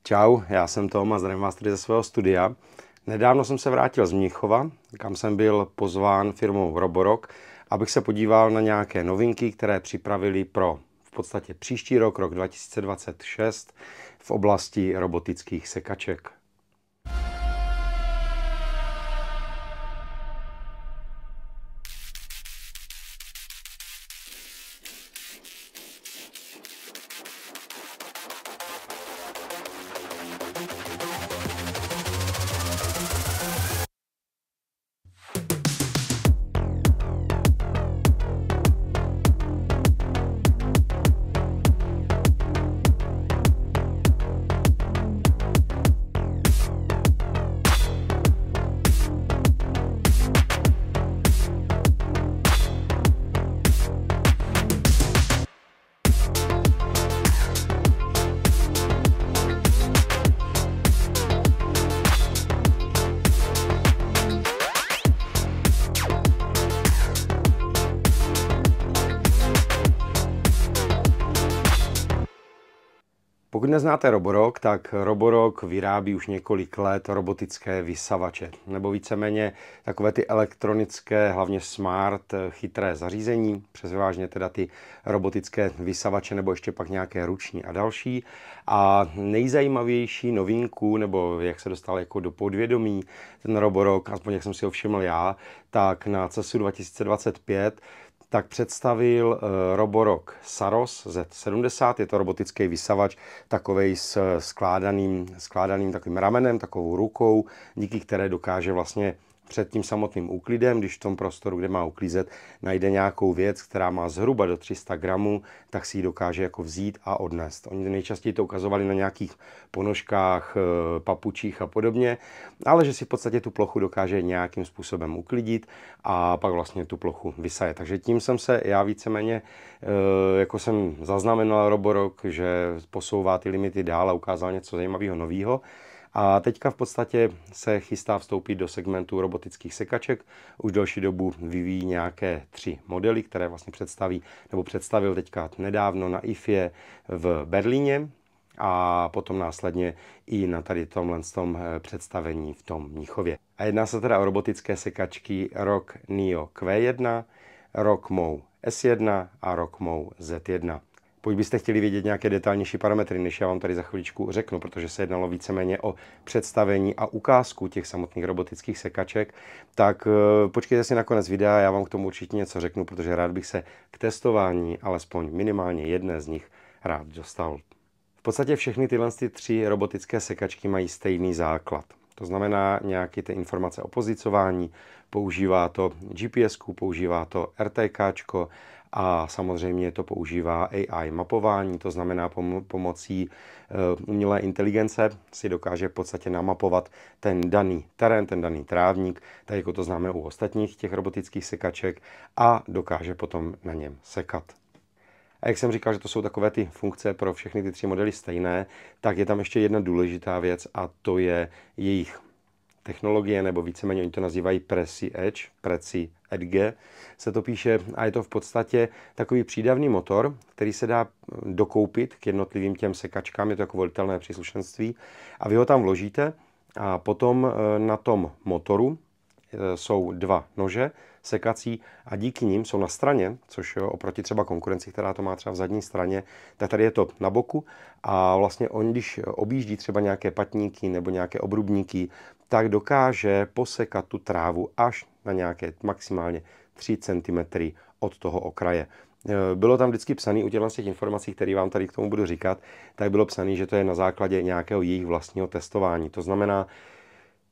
Čau, já jsem Tom a zdravím vás tady ze svého studia. Nedávno jsem se vrátil z Mnichova, kam jsem byl pozván firmou Roborock, abych se podíval na nějaké novinky, které připravili pro v podstatě příští rok, rok 2026, v oblasti robotických sekaček. Pokud neznáte Roborock, tak Roborock vyrábí už několik let robotické vysavače, nebo víceméně takové ty elektronické, hlavně smart, chytré zařízení, přesvážně teda ty robotické vysavače, nebo ještě pak nějaké ruční a další. A nejzajímavější novinku, nebo jak se dostal jako do podvědomí ten Roborock, aspoň jak jsem si ho všiml já, tak na CESu 2025 tak představil Roborock Saros Z70, je to robotický vysavač, takovej s skládaným takovým ramenem, takovou rukou, díky které dokáže vlastně před tím samotným úklidem, když v tom prostoru, kde má uklízet, najde nějakou věc, která má zhruba do 300 gramů, tak si ji dokáže jako vzít a odnést. Oni nejčastěji to ukazovali na nějakých ponožkách, papučích a podobně, ale že si v podstatě tu plochu dokáže nějakým způsobem uklidit a pak vlastně tu plochu vysaje. Takže tím jsem se já víceméně, jako jsem zaznamenal Roborock, že posouvá ty limity dál a ukázal něco zajímavého nového. A teďka v podstatě se chystá vstoupit do segmentu robotických sekaček. Už delší dobu vyvíjí nějaké 3 modely, které vlastně představil teďka nedávno na IFE v Berlíně a potom následně i na tady tomhle představení v tom Mnichově. A jedná se teda o robotické sekačky Rock Neo Q1, Rock Mow S1 a Rock Mow Z1. Pokud byste chtěli vědět nějaké detailnější parametry, než já vám tady za chviličku řeknu, protože se jednalo víceméně o představení a ukázku těch samotných robotických sekaček, tak počkejte si na konec videa, já vám k tomu určitě něco řeknu, protože rád bych se k testování alespoň minimálně jedné z nich rád dostal. V podstatě všechny tyhle 3 robotické sekačky mají stejný základ. To znamená nějaké ty informace o pozicování, používá to GPS, používá to RTK, a samozřejmě to používá AI mapování, to znamená pomocí umělé inteligence si dokáže v podstatě namapovat ten daný terén, ten daný trávník, tak jako to známe u ostatních těch robotických sekaček a dokáže potom na něm sekat. A jak jsem říkal, že to jsou takové ty funkce pro všechny ty 3 modely stejné, tak je tam ještě jedna důležitá věc a to je jejich technologie, nebo víceméně oni to nazývají Preci Edge se to píše, a je to v podstatě takový přídavný motor, který se dá dokoupit k jednotlivým těm sekačkám, je to jako volitelné příslušenství a vy ho tam vložíte a potom na tom motoru jsou 2 nože sekací a díky nim jsou na straně, což oproti třeba konkurenci, která to má třeba v zadní straně, tak tady je to na boku a vlastně on, když objíždí třeba nějaké patníky nebo nějaké obrubníky, tak dokáže posekat tu trávu až na nějaké maximálně 3 cm od toho okraje. Bylo tam vždycky psané u těch informací, které vám tady k tomu budu říkat, tak bylo psané, že to je na základě nějakého jejich vlastního testování. To znamená,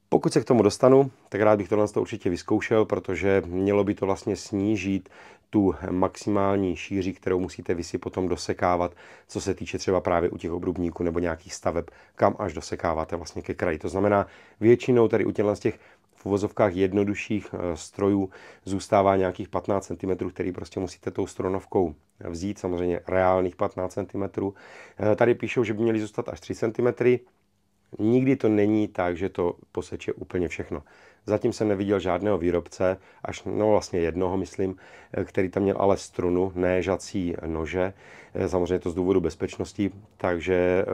pokud se k tomu dostanu, tak rád bych tohle určitě vyzkoušel, protože mělo by to vlastně snížit tu maximální šíři, kterou musíte vy si potom dosekávat, co se týče třeba právě u těch obrubníků nebo nějakých staveb, kam až dosekáváte vlastně ke kraji. To znamená, většinou tady u těch v uvozovkách jednodušších strojů zůstává nějakých 15 cm, který prostě musíte tou stronovkou vzít, samozřejmě reálných 15 cm. Tady píšou, že by měly zůstat až 3 cm. Nikdy to není tak, že to poseče úplně všechno. Zatím jsem neviděl žádného výrobce, až vlastně jednoho, myslím, který tam měl ale strunu, ne žací nože. Samozřejmě to z důvodu bezpečnosti, takže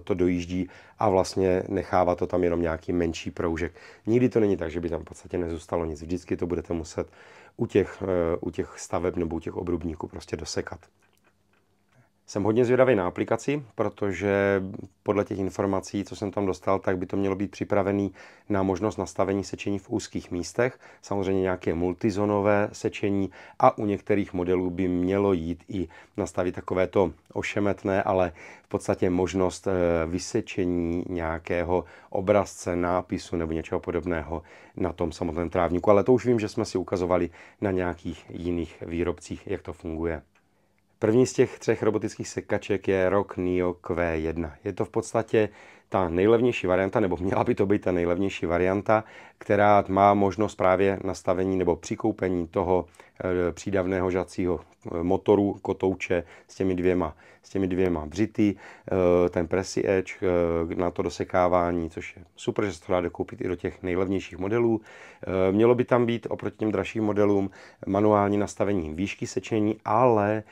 to dojíždí a vlastně nechává to tam jenom nějaký menší proužek. Nikdy to není tak, že by tam v podstatě nezůstalo nic. Vždycky to budete muset u těch staveb nebo u těch obrubníků prostě dosekat. Jsem hodně zvědavý na aplikaci, protože podle těch informací, co jsem tam dostal, tak by to mělo být připravený na možnost nastavení sečení v úzkých místech, samozřejmě nějaké multizónové sečení a u některých modelů by mělo jít i nastavit takovéto ošemetné, ale v podstatě možnost vysečení nějakého obrazce, nápisu nebo něčeho podobného na tom samotném trávníku. Ale to už vím, že jsme si ukazovali na nějakých jiných výrobcích, jak to funguje. První z těch 3 robotických sekaček je ROK Neo Q1. Je to v podstatě ta nejlevnější varianta, nebo měla by to být ta nejlevnější varianta, která má možnost právě nastavení nebo přikoupení toho přídavného žacího motoru, kotouče s těmi dvěma břity, ten Pressy Edge na to dosekávání, což je super, že se to dá dokoupit i do těch nejlevnějších modelů. Mělo by tam být oproti těm dražším modelům manuální nastavení výšky sečení, ale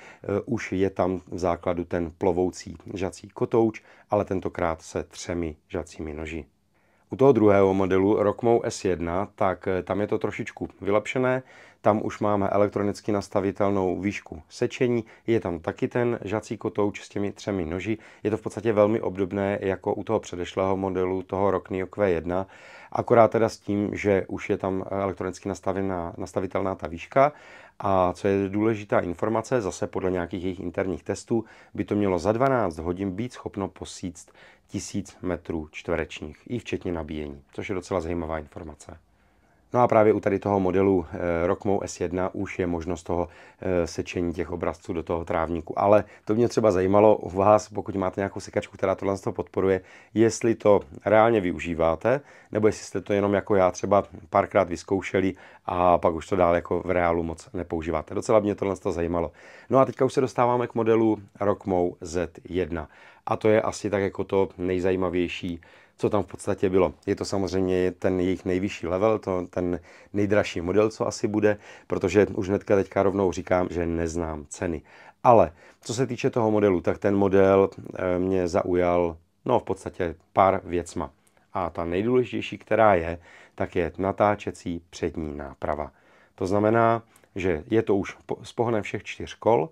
už je tam v základu ten plovoucí žací kotouč, ale tentokrát se 3 žacími noži. U toho druhého modelu Rockmo S1, tak tam je to trošičku vylepšené. Tam už máme elektronicky nastavitelnou výšku sečení. Je tam taky ten žací kotouč s těmi 3 noži. Je to v podstatě velmi obdobné jako u toho předešlého modelu, toho ROK Neo Q1. Akorát teda s tím, že už je tam elektronicky nastavitelná ta výška. A co je důležitá informace, zase podle nějakých jejich interních testů, by to mělo za 12 hodin být schopno posíct 1000 metrů čtverečních, i včetně nabíjení, což je docela zajímavá informace. No a právě u tady toho modelu Rockmo S1 už je možnost toho sečení těch obrazců do toho trávníku. Ale to mě třeba zajímalo u vás, pokud máte nějakou sekačku, která tohle podporuje, jestli to reálně využíváte, nebo jestli jste to jenom jako já třeba párkrát vyzkoušeli a pak už to dál jako v reálu moc nepoužíváte. Docela mě tohle zajímalo. No a teďka už se dostáváme k modelu Rockmo Z1. A to je asi tak jako to nejzajímavější, co tam v podstatě bylo. Je to samozřejmě ten jejich nejvyšší level, ten nejdražší model, co asi bude, protože už hnedka teďka rovnou říkám, že neznám ceny. Ale co se týče toho modelu, tak ten model mě zaujal v podstatě pár věcma. A ta nejdůležitější, která je, tak je natáčecí přední náprava. To znamená, že je to už s pohonem všech 4 kol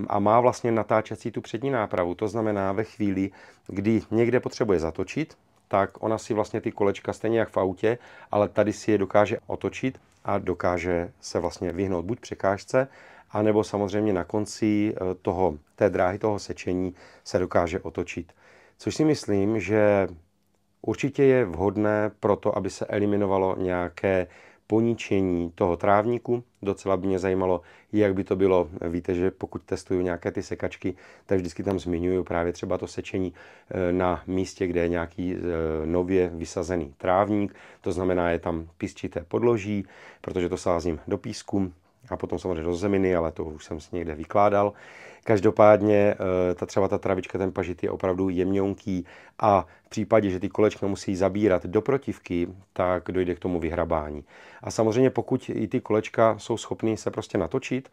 a má vlastně natáčecí tu přední nápravu. To znamená, ve chvíli, kdy někde potřebuje zatočit, tak ona si vlastně ty kolečka stejně jak v autě, ale tady si je dokáže otočit a dokáže se vlastně vyhnout buď překážce, anebo samozřejmě na konci té dráhy toho sečení se dokáže otočit. Což si myslím, že určitě je vhodné pro to, aby se eliminovalo nějaké poničení toho trávníku. Docela by mě zajímalo, jak by to bylo. Víte, že pokud testuju nějaké ty sekačky, tak vždycky tam zmiňuju právě třeba to sečení na místě, kde je nějaký nově vysazený trávník. To znamená, je tam písčité podloží, protože to sázím do písku a potom samozřejmě do zeminy, ale to už jsem si někde vykládal. Každopádně třeba ta travička, ten pažit je opravdu jemňonký a v případě, že ty kolečka musí zabírat do protivky, tak dojde k tomu vyhrabání. A samozřejmě pokud i ty kolečka jsou schopny se prostě natočit,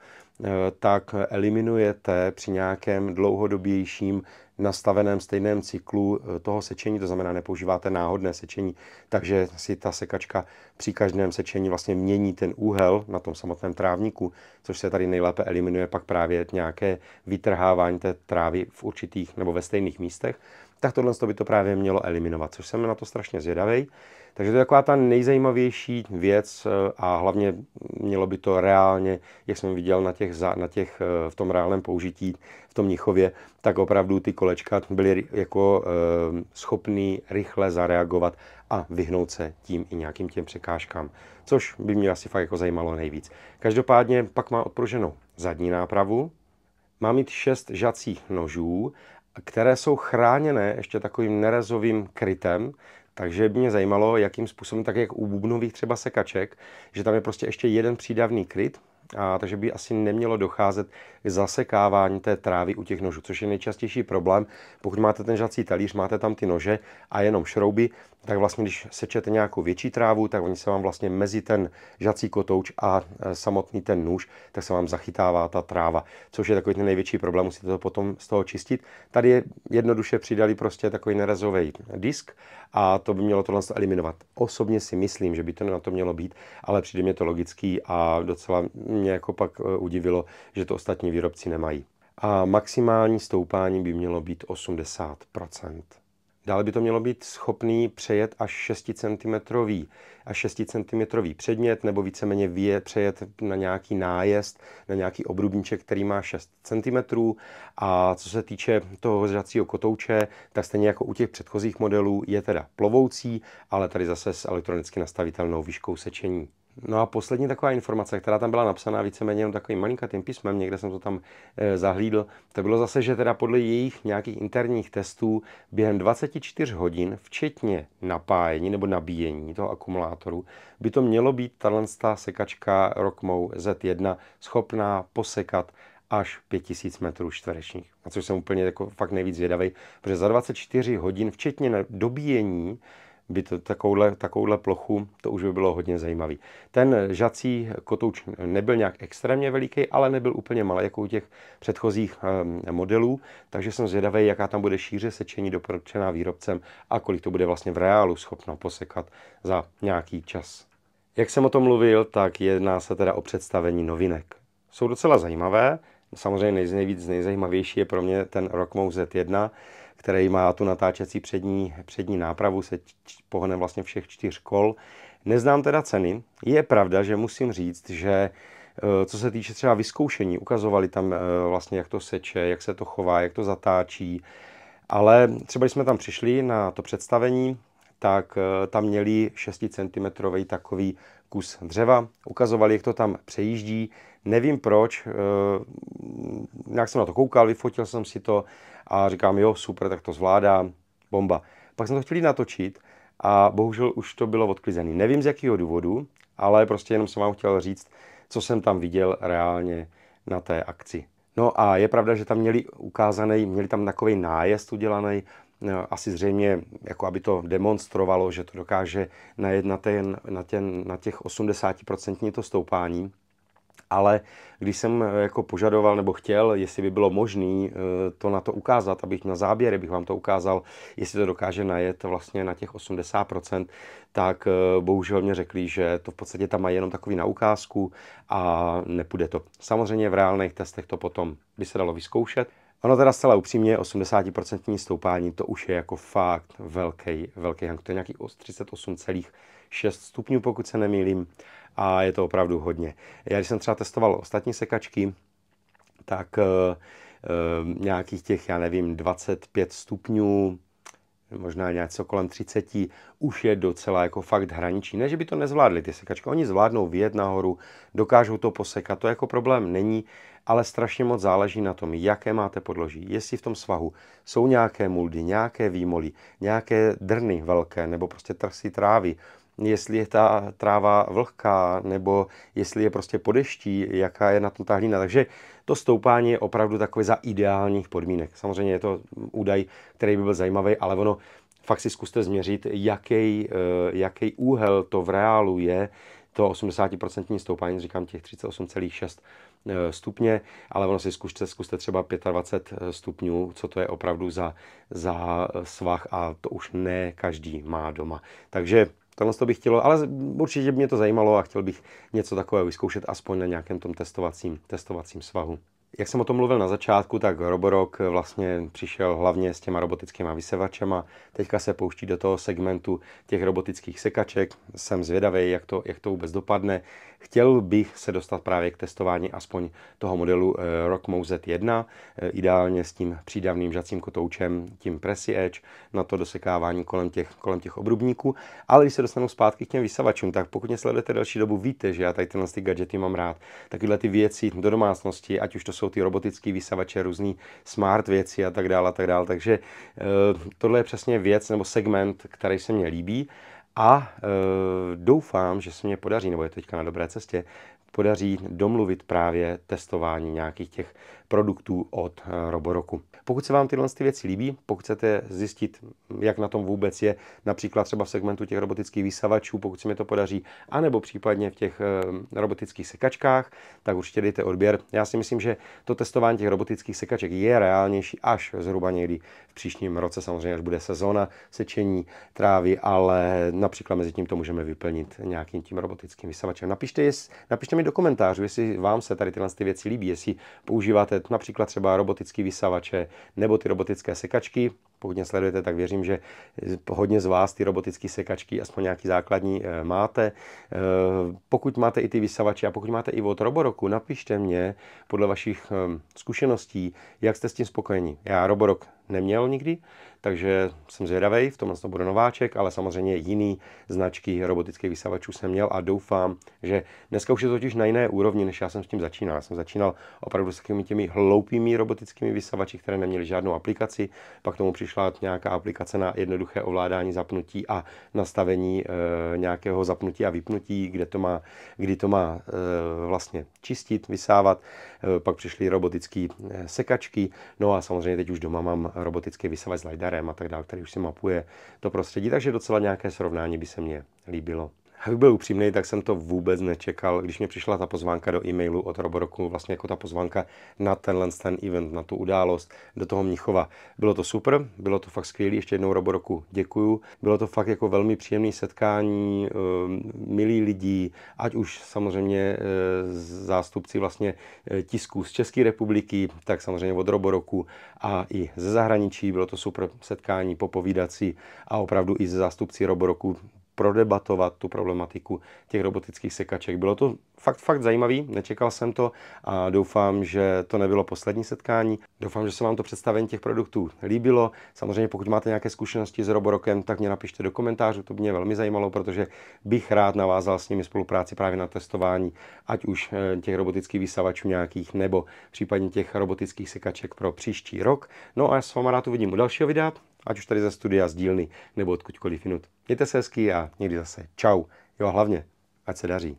tak eliminujete při nějakém dlouhodobějším nastaveném stejném cyklu toho sečení, to znamená nepoužíváte náhodné sečení, takže si ta sekačka při každém sečení vlastně mění ten úhel na tom samotném trávníku, což se tady nejlépe eliminuje pak právě nějaké vytrhávání té trávy v určitých nebo ve stejných místech, tak tohle by to právě mělo eliminovat, což jsem na to strašně zvědavý. Takže to je taková ta nejzajímavější věc a hlavně mělo by to reálně, jak jsem viděl v tom reálném použití v tom Mnichově, tak opravdu ty kolečka byly jako schopný rychle zareagovat a vyhnout se tím i nějakým těm překážkám, což by mě asi fakt jako zajímalo nejvíc. Každopádně pak má odpruženou zadní nápravu, má mít 6 žacích nožů, které jsou chráněné ještě takovým nerezovým krytem, takže by mě zajímalo, jakým způsobem, tak jak u bubnových třeba sekaček, že tam je prostě ještě jeden přídavný kryt a takže by asi nemělo docházet k zasekávání té trávy u těch nožů, což je nejčastější problém. Pokud máte ten žací talíř, máte tam ty nože a jenom šrouby, tak vlastně, když sečete nějakou větší trávu, tak oni se vám vlastně mezi ten žací kotouč a samotný ten nůž, tak se vám zachytává ta tráva, což je takový ten největší problém, musíte to potom z toho čistit. Tady je jednoduše přidali prostě takový nerezový disk a to by mělo tohle eliminovat. Osobně si myslím, že by to na to mělo být, ale přijde mě to logický a docela mě jako pak udivilo, že to ostatní výrobci nemají. A maximální stoupání by mělo být 80%. Dále by to mělo být schopný přejet až 6 cm předmět nebo víceméně přejet na nějaký nájezd, na nějaký obrubníček, který má 6 cm. A co se týče toho žacího kotouče, tak stejně jako u těch předchozích modelů je teda plovoucí, ale tady zase s elektronicky nastavitelnou výškou sečení. No a poslední taková informace, která tam byla napsaná víceméně jenom takovým malinkatým písmem, někde jsem to tam zahlídl, to bylo zase, že teda podle jejich nějakých interních testů během 24 hodin, včetně napájení nebo nabíjení toho akumulátoru, by to mělo být tato sekačka Rockmo Z1 schopná posekat až 5000 metrů čtverečních. Na což jsem úplně jako fakt nejvíc zvědavý, protože za 24 hodin, včetně dobíjení, by to takovouhle plochu, to už by bylo hodně zajímavý. Ten žací kotouč nebyl nějak extrémně veliký, ale nebyl úplně malý, jako u těch předchozích modelů, takže jsem zvědavý, jaká tam bude šíře sečení doporučená výrobcem a kolik to bude vlastně v reálu schopno posekat za nějaký čas. Jak jsem o tom mluvil, tak jedná se teda o představení novinek. Jsou docela zajímavé, samozřejmě nejzajímavější je pro mě ten Rockmo Z1, který má tu natáčecí přední nápravu se pohonem vlastně všech 4 kol. Neznám teda ceny. Je pravda, že musím říct, že co se týče třeba vyzkoušení, ukazovali tam vlastně, jak to seče, jak se to chová, jak to zatáčí. Ale třeba když jsme tam přišli na to představení, tak tam měli 6 cm takový kus dřeva. Ukazovali, jak to tam přejíždí. Nevím proč, nějak jsem na to koukal, vyfotil jsem si to a říkám, jo, super, tak to zvládá, bomba. Pak jsem to chtěl natočit a bohužel už to bylo odklizený. Nevím z jakého důvodu, ale prostě jenom jsem vám chtěl říct, co jsem tam viděl reálně na té akci. No a je pravda, že tam měli tam takový nájezd udělaný, asi zřejmě, jako aby to demonstrovalo, že to dokáže najet na těch 80% to stoupání. Ale když jsem jako požadoval nebo chtěl, jestli by bylo možné to na to ukázat, abych na záběry bych vám to ukázal, jestli to dokáže najet vlastně na těch 80%, tak bohužel mě řekli, že to v podstatě tam mají jenom takový na ukázku a nepůjde to. Samozřejmě v reálných testech to potom by se dalo vyzkoušet. Ono teda zcela upřímně, 80% stoupání, to už je jako fakt velký hang. To je nějaký 38,6 stupňů, pokud se nemýlím. A je to opravdu hodně. Já když jsem třeba testoval ostatní sekačky, tak nějakých těch, já nevím, 25 stupňů, možná něco kolem 30, už je docela jako fakt hraniční. Ne, že by to nezvládli ty sekačky, oni zvládnou vyjet nahoru, dokážou to posekat, to jako problém není, ale strašně moc záleží na tom, jaké máte podloží, jestli v tom svahu jsou nějaké muldy, nějaké výmoly, nějaké drny velké, nebo prostě trsy trávy, jestli je ta tráva vlhká, nebo jestli je prostě po deští, jaká je na tom ta hlína. Takže to stoupání je opravdu takové za ideálních podmínek. Samozřejmě je to údaj, který by byl zajímavý, ale ono fakt si zkuste změřit, jaký úhel to v reálu je, to 80% stoupání, říkám těch 38,6 stupně, ale ono si zkuste třeba 25 stupňů, co to je opravdu za svah a to už ne každý má doma. Takže tohle to bych chtělo, ale určitě by mě to zajímalo a chtěl bych něco takového vyzkoušet aspoň na nějakém tom testovacím svahu. Jak jsem o tom mluvil na začátku, tak Roborock vlastně přišel hlavně s těma robotickými vysevačema. Teďka se pouští do toho segmentu těch robotických sekaček. Jsem zvědavý, jak to vůbec dopadne. Chtěl bych se dostat právě k testování aspoň toho modelu Rockmo Z1, ideálně s tím přídavným žacím kotoučem, tím Pressy Edge, na to dosekávání kolem těch obrubníků. Ale když se dostanu zpátky k těm vysavačům, tak pokud mě sledujete delší dobu, víte, že já tady tyhle gadgety mám rád. Takovéhle ty věci do domácnosti, ať už to jsou ty robotické vysavače, různý smart věci a tak dále. Takže tohle je přesně věc nebo segment, který se mně líbí. A doufám, že se mě podaří, nebo je to teďka na dobré cestě, podaří domluvit právě testování nějakých těch produktů od Roboroku. Pokud se vám tyhle věci líbí, pokud chcete zjistit, jak na tom vůbec je, například třeba v segmentu těch robotických vysavačů, pokud se mi to podaří, anebo případně v těch robotických sekačkách, tak určitě dejte odběr. Já si myslím, že to testování těch robotických sekaček je reálnější až zhruba někdy v příštím roce, samozřejmě až bude sezóna sečení trávy, ale například mezi tím to můžeme vyplnit nějakým tím robotickým vysavačem. Napište mi do komentářů, jestli vám se tady tyhle věci líbí, jestli používáte například třeba robotické vysavače nebo ty robotické sekačky. Pokud mě sledujete, tak věřím, že hodně z vás ty robotické sekačky, aspoň nějaký základní, máte. Pokud máte i ty vysavače a pokud máte i od Roboroku, napište mě podle vašich zkušeností, jak jste s tím spokojení. Já Roborok neměl nikdy, takže jsem zvědavej, v tomhle to bude nováček, ale samozřejmě jiný značky robotických vysavačů jsem měl a doufám, že dneska už je to totiž na jiné úrovni, než já jsem s tím začínal. Já jsem začínal opravdu s těmi hloupými robotickými vysavači, které neměly žádnou aplikaci, pak k tomu přišla nějaká aplikace na jednoduché ovládání zapnutí a nastavení nějakého zapnutí a vypnutí, kdy to má vlastně čistit, vysávat. Pak přišly robotické sekačky, no a samozřejmě teď už doma mám robotický vysavač s lidarem a tak dále, který už si mapuje to prostředí, takže docela nějaké srovnání by se mně líbilo. Abych byl upřímný, tak jsem to vůbec nečekal, když mě přišla ta pozvánka do e-mailu od Roboroku, vlastně jako ta pozvánka na ten event, na tu událost do toho Mnichova. Bylo to super, bylo to fakt skvělé, ještě jednou Roboroku děkuju. Bylo to fakt jako velmi příjemné setkání, milí lidí, ať už samozřejmě zástupci vlastně tisku z České republiky, tak samozřejmě od Roboroku a i ze zahraničí. Bylo to super setkání, popovídat si a opravdu i ze zástupci Roboroku prodebatovat tu problematiku těch robotických sekaček. Bylo to fakt zajímavý, nečekal jsem to a doufám, že to nebylo poslední setkání. Doufám, že se vám to představení těch produktů líbilo. Samozřejmě pokud máte nějaké zkušenosti s Roborokem, tak mě napište do komentářů, to by mě velmi zajímalo, protože bych rád navázal s nimi spolupráci právě na testování, ať už těch robotických vysavačů nějakých, nebo případně těch robotických sekaček pro příští rok. No a já s váma rád uvidím u dalšího videa, ať už tady ze studia, z dílny, nebo odkudkoliv jinut. Mějte se hezky a někdy zase. Čau. Jo a hlavně, ať se daří.